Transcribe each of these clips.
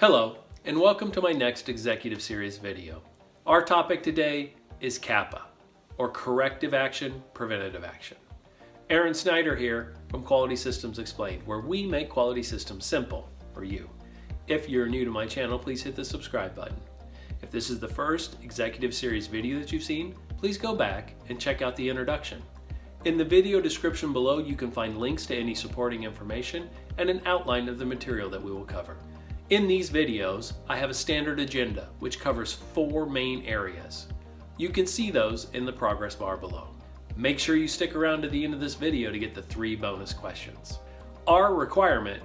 Hello, and welcome to my next Executive Series video. Our topic today is CAPA, or Corrective Action, Preventative Action. Aaron Snyder here from Quality Systems Explained, where we make quality systems simple for you. If you're new to my channel, please hit the subscribe button. If this is the first Executive Series video that you've seen, please go back and check out the introduction. In the video description below, you can find links to any supporting information and an outline of the material that we will cover. In these videos, I have a standard agenda which covers 4 main areas. You can see those in the progress bar below. Make sure you stick around to the end of this video to get the 3 bonus questions. Our requirement,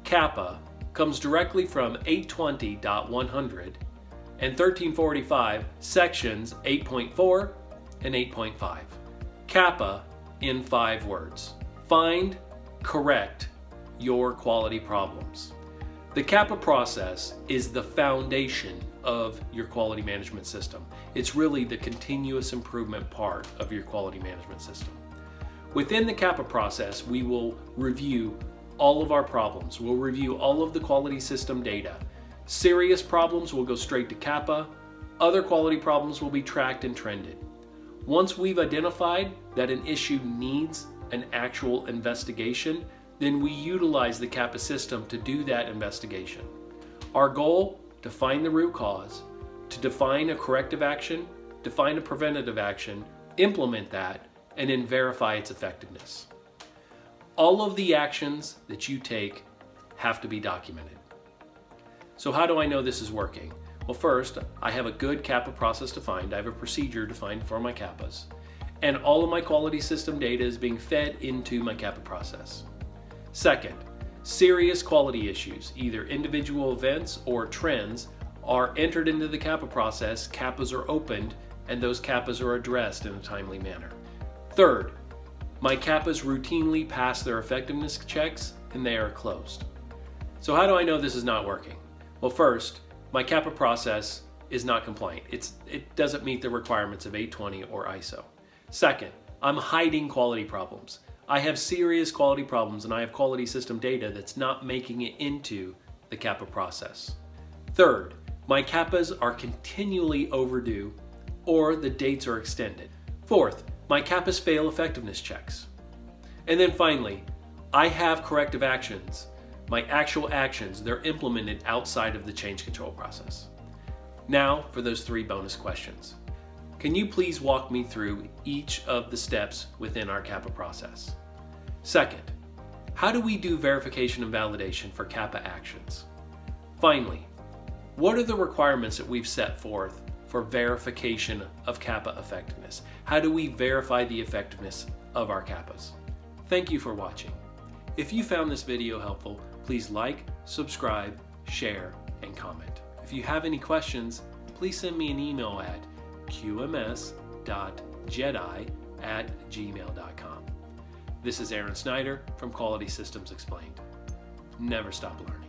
CAPA, comes directly from 820.100 and 1345 sections 8.4 and 8.5. CAPA in 5 words. Find, correct your quality problems. The CAPA process is the foundation of your quality management system. It's really the continuous improvement part of your quality management system. Within the CAPA process, we will review all of our problems. We'll review all of the quality system data. Serious problems will go straight to CAPA. Other quality problems will be tracked and trended. Once we've identified that an issue needs an actual investigation, then we utilize the CAPA system to do that investigation. Our goal, to find the root cause, to define a corrective action, define a preventative action, implement that, and then verify its effectiveness. All of the actions that you take have to be documented. So how do I know this is working? Well, first, I have a good CAPA process defined. I have a procedure defined for my CAPAs. And all of my quality system data is being fed into my CAPA process. Second, serious quality issues, either individual events or trends, are entered into the CAPA process, CAPAs are opened, and those CAPAs are addressed in a timely manner. Third, my CAPAs routinely pass their effectiveness checks and they are closed. So how do I know this is not working? Well, first, my CAPA process is not compliant. It doesn't meet the requirements of 820 or ISO. Second, I'm hiding quality problems. I have serious quality problems and I have quality system data that's not making it into the CAPA process. Third, my CAPAs are continually overdue or the dates are extended. Fourth, my CAPAs fail effectiveness checks. And then finally, I have corrective actions. My actual actions, they're implemented outside of the change control process. Now for those 3 bonus questions. Can you please walk me through each of the steps within our CAPA process? Second, how do we do verification and validation for CAPA actions? Finally, what are the requirements that we've set forth for verification of CAPA effectiveness? How do we verify the effectiveness of our CAPAs? Thank you for watching. If you found this video helpful, please like, subscribe, share, and comment. If you have any questions, please send me an email at qms.jedi@gmail.com. This is Aaron Snyder from Quality Systems Explained. Never stop learning.